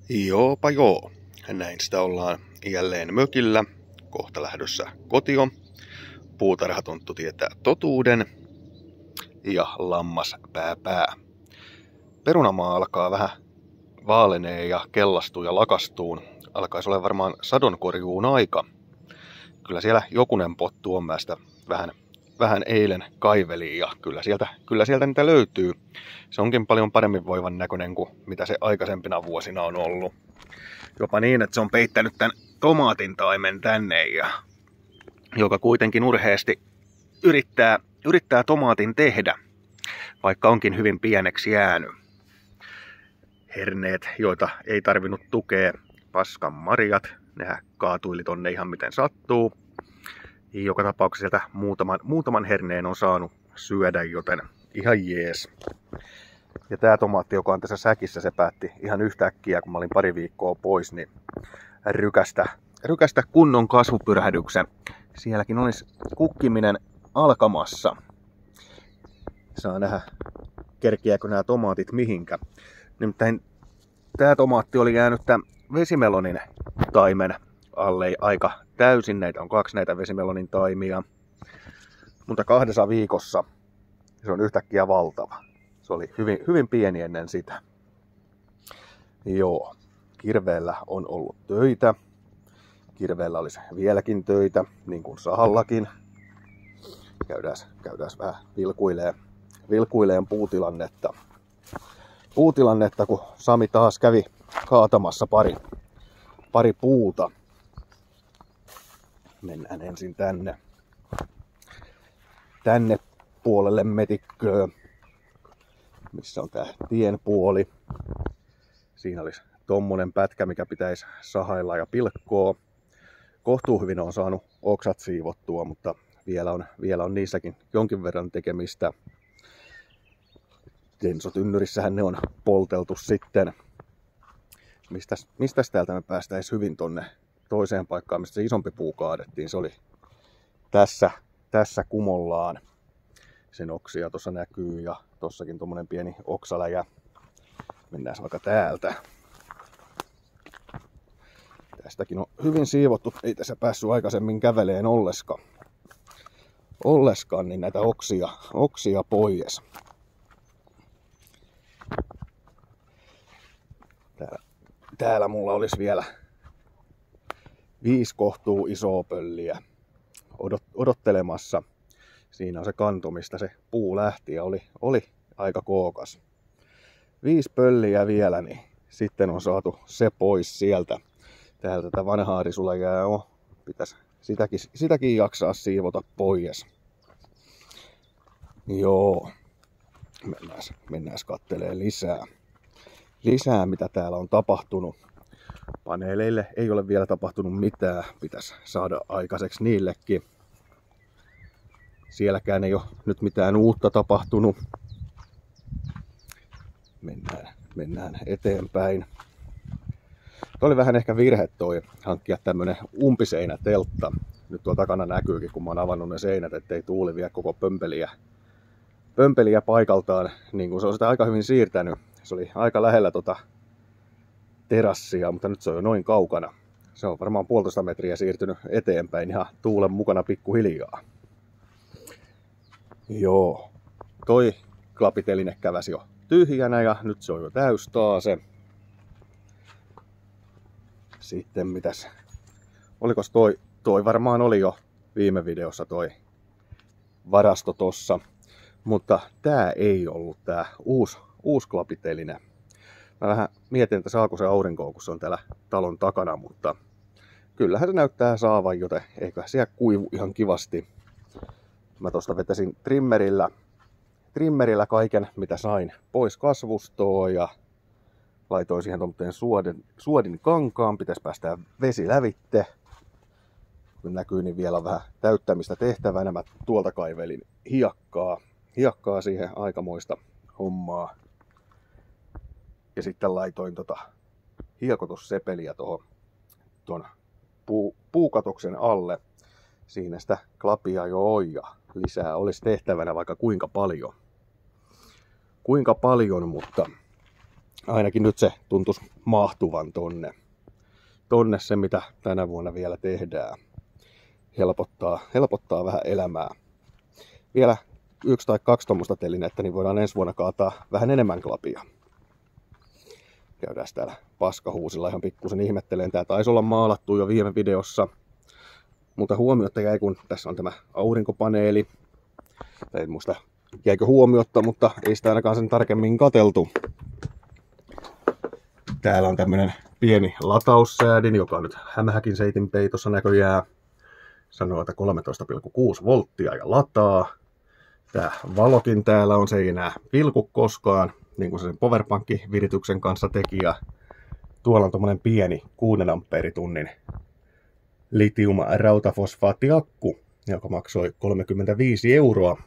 Joopa joo. Näin sitä ollaan jälleen mökillä. Kohta lähdössä kotio. Puutarhatonttu tietää totuuden. Ja lammas pää. Perunamaa alkaa vähän vaalenee ja kellastuu ja lakastuun. Alkaisi olla varmaan sadonkorjuun aika. Kyllä siellä jokunen pottu on mästä vähän eilen kaiveliin ja kyllä sieltä niitä löytyy. Se onkin paljon paremmin voivan näköinen kuin mitä se aikaisempina vuosina on ollut. Jopa niin, että se on peittänyt tämän tomaatin taimen tänne, joka kuitenkin urheasti yrittää tomaatin tehdä, vaikka onkin hyvin pieneksi jäänyt. Herneet, joita ei tarvinnut tukea, paskan marjat, nehän kaatuili tonne ihan miten sattuu. Joka tapauksessa sieltä muutaman herneen on saanut syödä, joten ihan jees. Ja tää tomaatti, joka on tässä säkissä, se päätti ihan yhtäkkiä, kun mä olin pari viikkoa pois, niin rykästä kunnon kasvupyrähdyksen. Sielläkin olisi kukkiminen alkamassa. Saa nähdä, kerkiääkö nämä tomaatit mihinkä. Nimittäin tää tomaatti oli jäänyt tämän vesimelonin taimen alle aika täysin. Näitä on 2 näitä vesimelonin taimia. Mutta 2 viikossa se on yhtäkkiä valtava. Se oli hyvin pieni ennen sitä. Joo, kirveellä on ollut töitä. Kirveellä olisi vieläkin töitä, niin kuin sahallakin. Käydään vähän vilkuileen puutilannetta, kun Sami taas kävi kaatamassa pari puuta. Mennään ensin tänne puolelle metikköön, missä on tää tien puoli. Siinä olisi tommonen pätkä, mikä pitäisi sahailla ja pilkkoa. Kohtuuhyvin on saanut oksat siivottua, mutta vielä on niissäkin jonkin verran tekemistä. Tensotynnyrissähän ne on polteltu sitten. Mistäs täältä me päästäisiin hyvin tonne toiseen paikkaan, mistä se isompi puu kaadettiin. Se oli tässä kumollaan. Sen oksia tuossa näkyy ja tossakin tommonen pieni oksaläjä. Mennään vaikka täältä. Tästäkin on hyvin siivottu. Ei tässä päässyt aikaisemmin käveleen olleskaan, niin näitä oksia pois. Täällä mulla olisi vielä 5 kohtuu isoa pölliä odottelemassa. Siinä on se kanto, mistä se puu lähti ja oli aika kookas. 5 pölliä vielä, niin sitten on saatu se pois sieltä. Täältä tätä vanhaa risulajää pitäisi sitäkin jaksaa siivota pois. Joo, mennään kattelee lisää, mitä täällä on tapahtunut. Paneeleille ei ole vielä tapahtunut mitään. Pitäisi saada aikaiseksi niillekin. Sielläkään ei ole nyt mitään uutta tapahtunut. Mennään eteenpäin. Tuo oli vähän ehkä virhe hankkia tämmönen umpiseinäteltta. Nyt tuo takana näkyykin, kun mä oon avannut ne seinät, ettei tuuli vie koko pömpeliä paikaltaan. Niin kuin se on sitä aika hyvin siirtänyt. Se oli aika lähellä terassia, mutta nyt se on jo noin kaukana. Se on varmaan 1,5 metriä siirtynyt eteenpäin ihan tuulen mukana pikkuhiljaa. Joo, toi klapiteline käväsi jo tyhjänä ja nyt se on jo täys taas. Sitten mitäs? Olikos toi varmaan oli jo viime videossa toi varasto tossa. Mutta tää ei ollut tää uusi klapiteline. Mä vähän mietin, että saako se aurinkoa, kun se on täällä talon takana, mutta kyllähän se näyttää saavan, joten eikä siellä kuivu ihan kivasti. Mä tosta vetäsin trimmerillä kaiken, mitä sain pois kasvustoon ja laitoin siihen tommoinen suodin kankaan. Pitäisi päästää vesi lävitte. Kun näkyy, niin vielä on vähän täyttämistä tehtävänä. Mä tuolta kaivelin hiekkaa siihen, aikamoista hommaa. Ja sitten laitoin hiekotussepeliä tuon puukatoksen alle. Siinä sitä klapia jo on ja lisää olisi tehtävänä vaikka kuinka paljon. Mutta ainakin nyt se tuntuisi mahtuvan tonne se, mitä tänä vuonna vielä tehdään. Helpottaa vähän elämää. Vielä 1 tai 2 tuommoista telinettä, niin voidaan ensi vuonna kaataa vähän enemmän klapia. Käydään täällä paskahuusilla ihan pikkusen ihmetteleen. Tää taisi olla maalattu jo viime videossa. Mutta huomiotta jäi, kun tässä on tämä aurinkopaneeli. Tai en muista jäikö huomiotta, mutta ei sitä ainakaan sen tarkemmin katseltu. Täällä on tämmönen pieni lataussäädin, joka on nyt hämähäkin seitin peitossa näköjään. Sanoo, että 13,6 volttia ja lataa. Tää valokin täällä on, se ei enää vilku koskaan, niin kuin se sen powerpankki-virityksen kanssa teki. Ja tuolla on tommonen pieni 6 ampeeritunnin litium-rautafosfaattiakku, joka maksoi 35 €.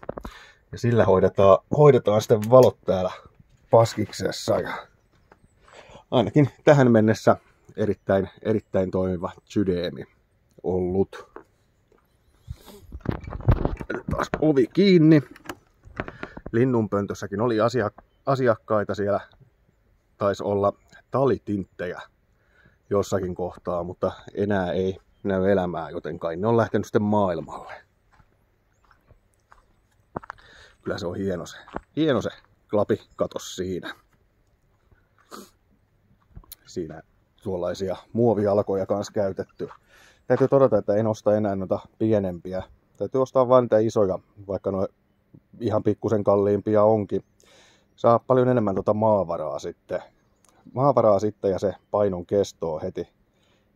Ja sillä hoidetaan sitten valot täällä paskiksessa. Ja ainakin tähän mennessä erittäin toimiva Sydemi ollut. Nyt taas ovi kiinni. Linnunpöntössäkin oli asiakkaita, siellä taisi olla talitinttejä jossakin kohtaa, mutta enää ei näy elämää, joten kai ne on lähtenyt sitten maailmalle. Kyllä se on hieno se klapikatos siinä. Siinä tuollaisia muovialkoja kanssa käytetty. Täytyy todeta, että en osta enää noita pienempiä. Täytyy ostaa vain niitä isoja, vaikka ne ihan pikkusen kalliimpia onkin. Saa paljon enemmän maavaraa sitten. Ja se painon kestoa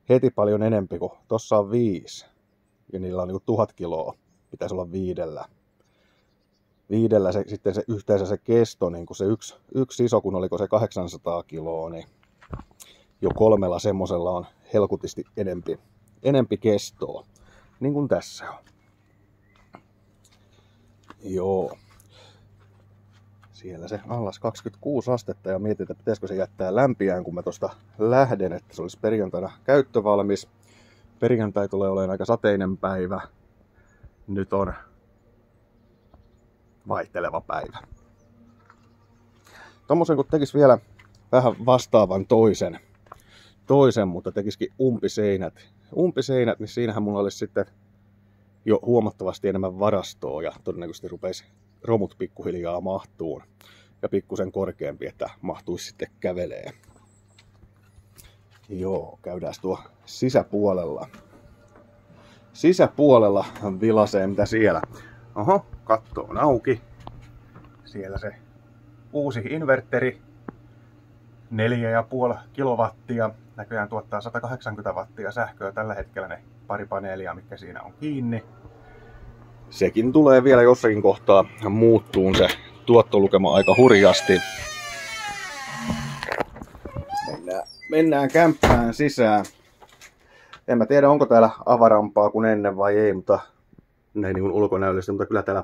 heti paljon enempi, kun tossa on 5. Ja niillä on 1000 kiloa. Pitäisi olla 5. Sitten se yhteensä se kesto, niin kun se yksi iso, kun oliko se 800 kiloa, niin jo 3 semmosella on helkutisti enempi kestoa. Niin kuin tässä on. Joo. Siellä se allas 26 astetta ja mietin, että pitäisikö se jättää lämpiään, kun mä tosta lähden, että se olisi perjantaina käyttövalmis. Perjantai tulee olemaan aika sateinen päivä. Nyt on vaihteleva päivä. Tommosen kun tekis vielä vähän vastaavan toisen, mutta tekisikin umpiseinät, niin siinähän mulla olisi sitten jo huomattavasti enemmän varastoa ja todennäköisesti rupeisi romut pikkuhiljaa mahtuun ja pikkusen korkeampi, että mahtuisi sitten kävelee. Joo, käydään tuo sisäpuolella. Sisäpuolella vilasee mitä siellä. Oho, katto on auki. Siellä se uusi inverteri. 4,5 kilowattia. Näköjään tuottaa 180 wattia sähköä tällä hetkellä ne pari paneelia, mitkä siinä on kiinni. Sekin tulee vielä jossakin kohtaa muuttuun se tuottolukema aika hurjasti. Mennään kämppään sisään. En mä tiedä, onko täällä avarampaa kuin ennen vai ei, mutta näin niin ulkonäöllisesti, mutta kyllä täällä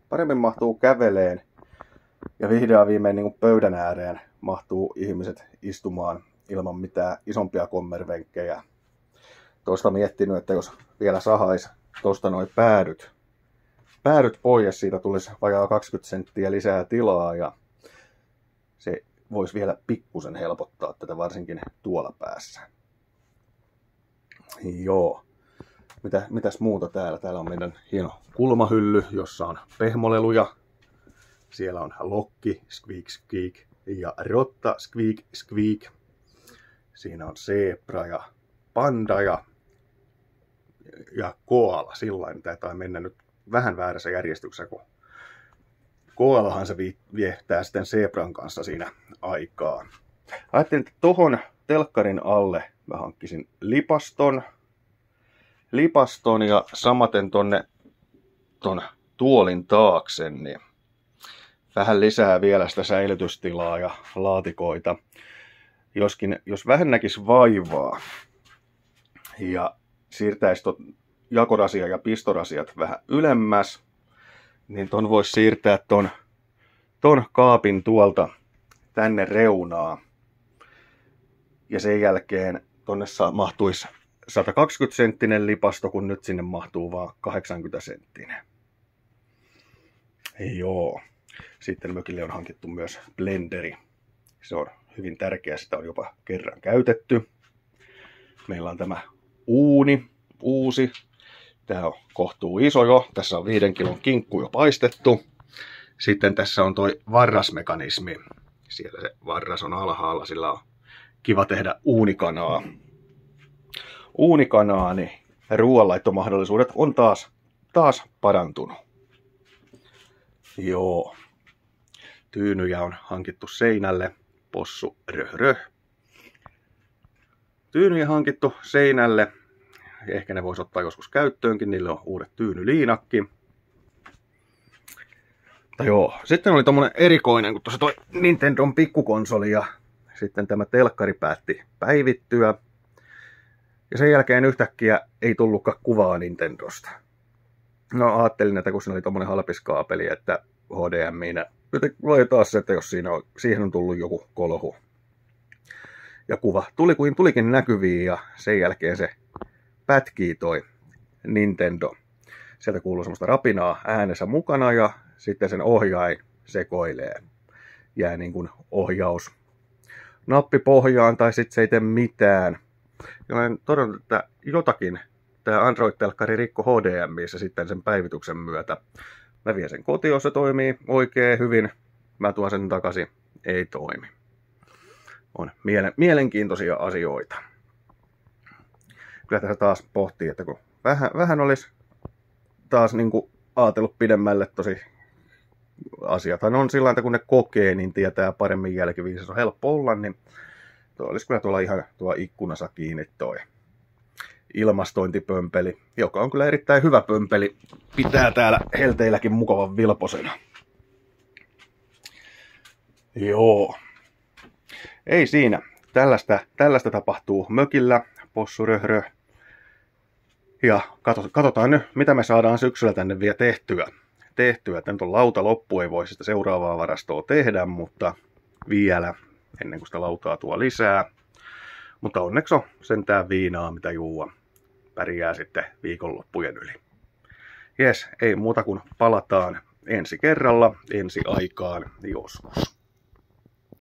paremmin mahtuu käveleen. Ja vihdoin viimein niin pöydän ääreen mahtuu ihmiset istumaan ilman mitään isompia kommervenkkejä. Tuosta miettinyt, että jos vielä sahais tuosta noin päädyt pois, siitä tulisi vajaa 20 senttiä lisää tilaa ja se voisi vielä pikkusen helpottaa tätä varsinkin tuolla päässä. Joo. Mitäs muuta täällä? Täällä on meidän hieno kulmahylly, jossa on pehmoleluja. Siellä on lokki, squeak squeak ja rotta, squeak squeak. Siinä on zebra ja panda ja koala. Sillain taitaa mennä nyt vähän väärässä järjestyksessä, kun koalahan se viehtää sitten zebran kanssa siinä aikaa. Ajattelin, että tohon telkkarin alle mä hankkisin lipaston ja samaten ton tuolin taakse, niin vähän lisää vielä sitä säilytystilaa ja laatikoita. Jos vähän näkisi vaivaa ja siirtäisi jakorasia ja pistorasiat vähän ylemmäs, niin ton voisi siirtää ton kaapin tuolta tänne reunaan. Ja sen jälkeen tonne mahtuisi 120 senttinen lipasto, kun nyt sinne mahtuu vaan 80 senttinen. Joo. Sitten mökille on hankittu myös blenderi. Se on hyvin tärkeää, sitä on jopa kerran käytetty. Meillä on tämä uuni, uusi. Tämä on kohtuu iso jo. Tässä on 5 kilon kinkku jo paistettu. Sitten tässä on toi varrasmekanismi. Siellä se varras on alhaalla, sillä on kiva tehdä uunikanaa. Uunikanaa, niin ruoanlaittomahdollisuudet on taas parantunut. Joo. Tyynyjä on hankittu seinälle. Possu röh. Tyynyjä hankittu seinälle. Ehkä ne voisi ottaa joskus käyttöönkin. Niille on uudet tyynyliinakki. Mutta joo. Sitten oli tommonen erikoinen, kun tuossa toi Nintendon pikkukonsoli ja sitten tämä telkkari päätti päivittyä. Ja sen jälkeen yhtäkkiä ei tullutkaan kuvaa Nintendosta. No ajattelin, että kun siinä oli tommonen halpiskaapeli, että HDMi:nä voi taas se, että jos siihen on tullut joku kolhu. Ja kuva tulikin näkyviin ja sen jälkeen se pätkii toi Nintendo. Sieltä kuuluu semmoista rapinaa äänessä mukana ja sitten sen ohjain sekoilee. Jää niin kuin ohjaus nappi pohjaan tai sitten se ei tee mitään. Ja olen todennut, että jotakin tämä Android-telkkari rikko HDMi:ssä sitten sen päivityksen myötä. Mä vien sen kotiin, se toimii oikein hyvin. Mä tuon sen takaisin, ei toimi. On mielenkiintoisia asioita. Kyllä tässä taas pohtii, että kun vähän olisi taas niin kuin ajatellut pidemmälle tosi asiathan on sillä, että kun ne kokee, niin tietää paremmin jälkiviisas. Se on helppo olla, niin olisi kyllä tuolla ihan tuo ikkunassa kiinni toi ilmastointipömpeli, joka on kyllä erittäin hyvä pömpeli. Pitää täällä helteilläkin mukavan vilposena. Joo. Ei siinä. Tällaista tapahtuu mökillä. Possu röh. Ja katsotaan nyt, mitä me saadaan syksyllä tänne vielä tehtyä. Että nyt on lauta loppu, ei voi sitä seuraavaa varastoa tehdä, mutta vielä ennen kuin sitä lautaa tuo lisää. Mutta onneksi on sentään viinaa, mitä juua. Pärjää sitten viikonloppujen yli. Jes, ei muuta kuin palataan ensi kerralla, ensi aikaan joskus.